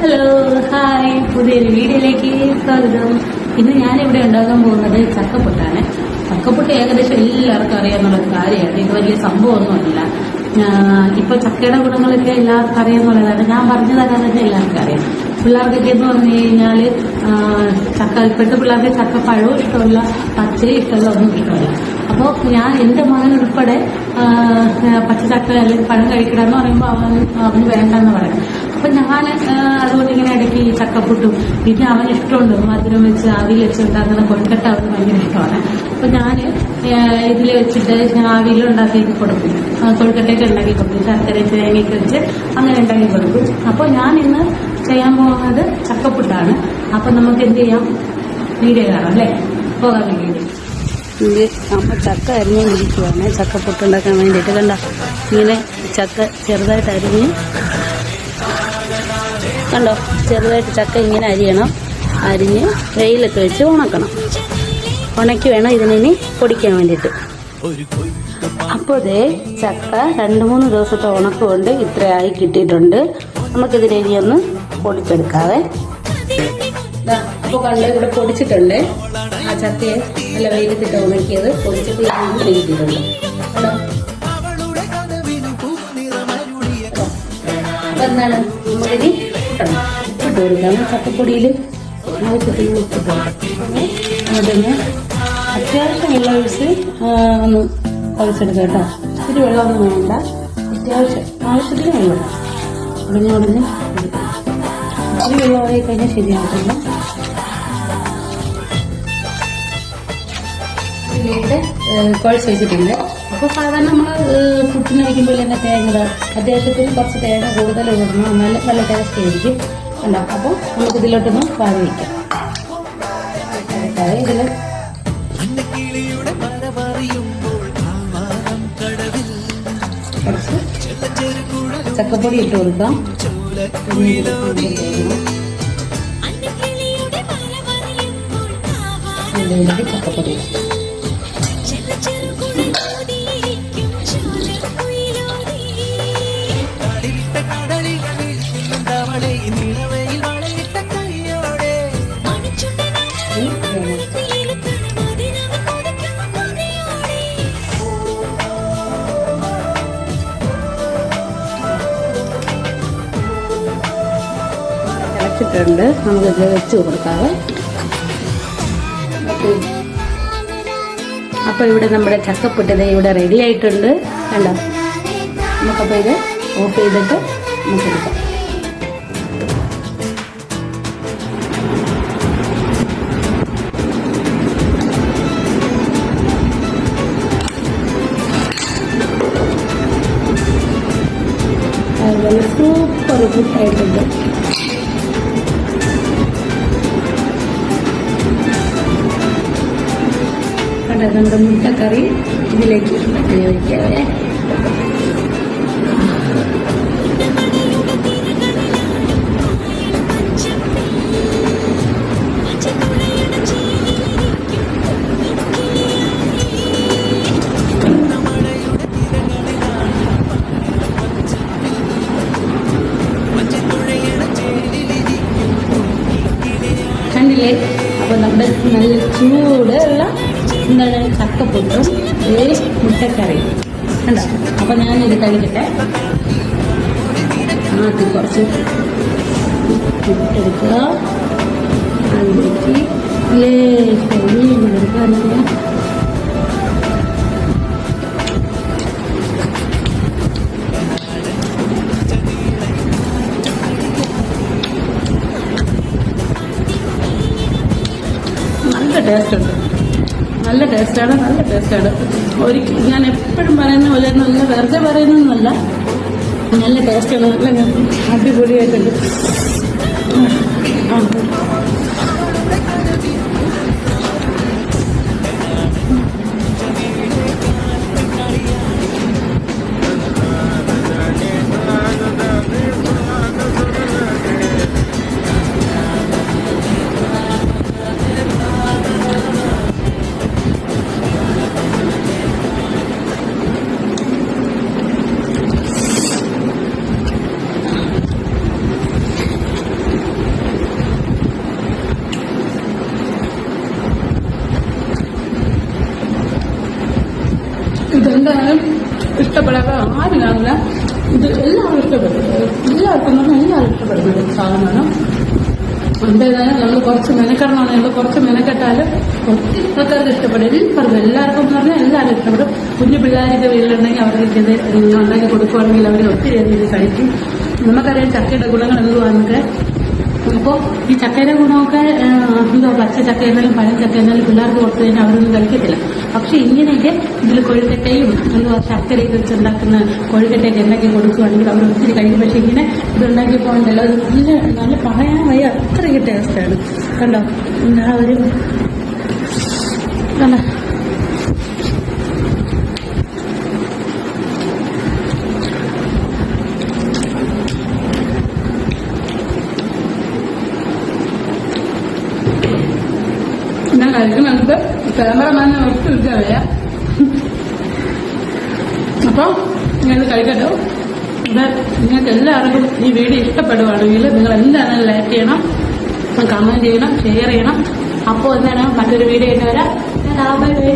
Hello, hi. പുതിയൊരു വീഡിയോയിലേക്ക് സ്വാഗതം. ഇന്ന് ഞാനിവിടെ ഉണ്ടാക്കാൻ പോകുന്നത് ചക്കപ്പുട്ടാണ്. ചക്കപ്പുട്ട് ഏകദേശം എല്ലാവർക്കും അറിയാവുന്നൊരു കാര്യമാണ്. ഇത് വലിയ സംഭവമൊന്നുമല്ല. ഇപ്പൊ ചക്കയുടെ ഗുണങ്ങളൊക്കെ എല്ലാവർക്കും അറിയാമെന്നുള്ളതാണ്. ഞാൻ പറഞ്ഞു തരാൻ തന്നെ എല്ലാവർക്കും അറിയാം. പിള്ളേർക്കൊക്കെ എന്ന് പറഞ്ഞു കഴിഞ്ഞാല് ഇപ്പോഴത്തെ പിള്ളേർക്ക് ചക്കപ്പഴവും ഇഷ്ടമല്ല, പച്ചയും ഇഷ്ടമല്ല, ഒന്നും ഇഷ്ടമല്ല. അപ്പോൾ ഞാൻ എന്റെ മകൻ ഉൾപ്പെടെ പച്ചച്ചക്ക അല്ലെങ്കിൽ പഴം കഴിക്കണമെന്ന് പറയുമ്പോൾ അവന് വേണ്ടെന്ന് പറയാം. അപ്പൊ ഞാൻ അതുകൊണ്ട് ഇങ്ങനെ ഇടയ്ക്ക് ഈ ചക്കപ്പുട്ടും പിന്നെ അവന് ഇഷ്ടമുണ്ട് മധുരം വെച്ച് ആവിയിൽ വെച്ച് ഉണ്ടാക്കുന്ന കൊഴുക്കട്ട അവന് ഭയങ്കര ഇഷ്ടമാണ്. അപ്പൊ ഞാൻ ഇതിൽ വെച്ചിട്ട് ഞാൻ ആവിയിൽ ഉണ്ടാക്കി കൊടുക്കും, കൊഴുക്കട്ടയൊക്കെ ഉണ്ടാക്കി കൊടുക്കും, ശർക്കര തേങ്ങയൊക്കെ വെച്ച് അങ്ങനെ ഉണ്ടാക്കി കൊടുക്കും. അപ്പോൾ ഞാൻ ഇന്ന് ചെയ്യാൻ പോകുന്നത് ചക്കപ്പുട്ടാണ്. അപ്പൊ നമുക്ക് എന്ത് ചെയ്യാം, വീഡിയോ കാണാം അല്ലേ? പോകാം വീഡിയോ. ഇത് നമ്മൾ ചക്ക അരിഞ്ഞുകൊണ്ടിരിക്കുകയാണ് ചക്കപ്പുട്ടുണ്ടാക്കാൻ വേണ്ടിയിട്ട്. കണ്ട, ഇങ്ങനെ ചക്ക ചെറുതായിട്ട് അരിഞ്ഞ് കണ്ടോ, ചെറുതായിട്ട് ചക്ക ഇങ്ങനെ അരിഞ്ഞ് വെയിലൊക്കെ വെച്ച് ഉണക്കി വേണം ഇതിനി പൊടിക്കാൻ വേണ്ടിയിട്ട്. അപ്പോൾ ഇതേ ചക്ക 2-3 ദിവസത്തെ ഉണക്ക് കൊണ്ട് ഇത്രയായി കിട്ടിയിട്ടുണ്ട്. നമുക്കിതിനെ ഇനി ഒന്ന് പൊടിച്ചെടുക്കാവേ. അപ്പോൾ കണ്ട് ഇവിടെ പൊടിച്ചിട്ടുണ്ട്. ആ ചക്കയെ നല്ല വെയിലത്തിട്ട് ഉണക്കിയത് പൊടിച്ചിട്ട് ഇങ്ങനെ കിട്ടിയിട്ടുണ്ട്. അപ്പൊ എന്താണ് നമ്മളിനി ഉപ്പിട്ട് കൊടുക്കാം. ചക്കപ്പൊടിയിൽ ആവശ്യത്തിന് ഉപ്പിട്ട് അതിന് അത്യാവശ്യം വെള്ളം ഒഴിച്ച് ഒന്ന് ഒഴിച്ചെടുക്കാം കേട്ടോ. ഇത്തിരി വെള്ളമൊന്നും വേണ്ട, ആവശ്യത്തിന് വെള്ളം ഉടഞ്ഞ് ഇത്തിരി വെള്ളമായി കഴിഞ്ഞാൽ ശരിയാകത്തില്ല. ഇതിലേക്ക് കുഴച്ച് വെച്ചിട്ടുണ്ട്. അപ്പോൾ സാധാരണ നമ്മൾ പുട്ടിന് വയ്ക്കുമ്പോൾ തന്നെ തേങ്ങ അത്യാവശ്യത്തിന് കുറച്ച് തേങ്ങ കൂടുതൽ ഇടണം, എന്നാലും നല്ല ടേസ്റ്റ് ആയിരിക്കും. ഉണ്ടാവും. അപ്പോൾ നമുക്ക് ഇതിലോട്ടൊന്ന് പാതി വയ്ക്കാം. ഇതിൽ കുറച്ച് ചക്കപ്പൊടി ഇട്ട് കൊടുക്കാം. ഇതിലേക്ക് ചക്കപ്പൊടി ണ്ട് നമുക്കിത് വെച്ച് കൊടുക്കാവേ. അപ്പൊ ഇവിടെ നമ്മുടെ ചക്കപ്പുട്ട് ഇവിടെ റെഡി ആയിട്ടുണ്ട്. കണ്ടോ, നമുക്കപ്പോൾ ഇത് ഓഫ് ചെയ്തിട്ട് നമുക്ക് എടുക്കാം. അതുപോലെ സൂപ്പർ ഫുഡായിട്ടുണ്ട്. നമ്മുടെ മുട്ടക്കറി ഇതിലേക്ക് ഉപയോഗിക്കാവേ. കണ്ടില്ലേ? അപ്പൊ നമ്മുടെ നല്ല ചൂടുള്ള എന്താണ് ചക്കപ്പുട്ടും മുട്ടക്കറി കണ്ടോ. അപ്പൊ ഞാനിത് കഴിക്കട്ടെ. ആദ്യം കുറച്ച് ഇട്ടെടുക്കുക, അതിലേക്ക് എടുക്കുക. നല്ല ടേസ്റ്റ് ഉണ്ട്, നല്ല ടേസ്റ്റാണ്. ഞാൻ എപ്പോഴും പറയുന്ന പോലെ നല്ല വെറുതെ പറയുന്നൊന്നുമല്ല, നല്ല ടേസ്റ്റാണ്. നല്ല അടിപൊളിയായിട്ടുണ്ട്. ഇഷ്ടപ്പെടാതെ ആരും കാണില്ല. ഇത് എല്ലാവരും ഇഷ്ടപ്പെടും. എല്ലാവർക്കും ഇഷ്ടപ്പെടുന്ന ഒരു സാധനമാണ്. എന്തായാലും നമ്മൾ കുറച്ച് മെനക്കെടണമെന്ന് നമ്മൾ കുറച്ച് മെനക്കെട്ടാലും ഒത്തിരി ആൾക്കാർക്ക് ഇഷ്ടപ്പെടും. എല്ലാവർക്കും എന്ന് പറഞ്ഞാൽ എല്ലാവരും ഇഷ്ടപ്പെടും. കുഞ്ഞു പിള്ളേരൊക്കെ വീട്ടിലുണ്ടെങ്കിൽ അവർക്ക് ഇത് ഉണ്ടാക്കി കൊടുക്കുകയാണെങ്കിൽ അവർ ഒത്തിരി രീതിയിൽ കഴിക്കും. നമുക്കറിയാം ചക്കയുടെ ഗുണങ്ങൾ എന്തുവാന്നൊക്കെ. അപ്പോൾ ഈ ചക്കയുടെ ഗുണമൊക്കെ എന്തോ പച്ച ചക്ക എന്നാലും പഴം ചക്ക എന്നാലും പിള്ളേർക്ക് കൊടുത്തു കഴിഞ്ഞാൽ അവരൊന്നും കഴിക്കത്തില്ല. പക്ഷെ ഇങ്ങനെയൊക്കെ ഇതിൽ കൊഴുക്കട്ടയും എന്തുവാ ശർക്കരയൊക്കെ വെച്ചുണ്ടാക്കുന്ന കൊഴുക്കട്ടയൊക്കെ ഉണ്ടാക്കി കൊടുക്കുകയാണെങ്കിൽ അവർ ഒത്തിരി കഴിക്കും. പക്ഷെ ഇങ്ങനെ ഇതുണ്ടാക്കിയപ്പോൾ ഉണ്ടല്ലോ അത് നല്ല പറയാൻ വയ്യ അത്രയ്ക്ക് ടേസ്റ്റാണ്. കണ്ടോ ആ ഒരു കണ്ടോ ഞാൻ കഴിക്കുന്നുണ്ട്. ക്യാമറമാനെ ഒട്ടും ഇരിക്കാറില്ല. അപ്പോൾ നിങ്ങൾ കഴിക്കട്ടോ. ഇത് നിങ്ങൾക്ക് എല്ലാവർക്കും ഈ വീഡിയോ ഇഷ്ടപ്പെടുവാണെങ്കിൽ നിങ്ങൾ എന്തായാലും ലൈക്ക് ചെയ്യണം, കമൻറ്റ് ചെയ്യണം, ഷെയർ ചെയ്യണം. അപ്പോൾ എന്താണ് മറ്റൊരു വീഡിയോ ആയിട്ട് വരാം. Bye bye.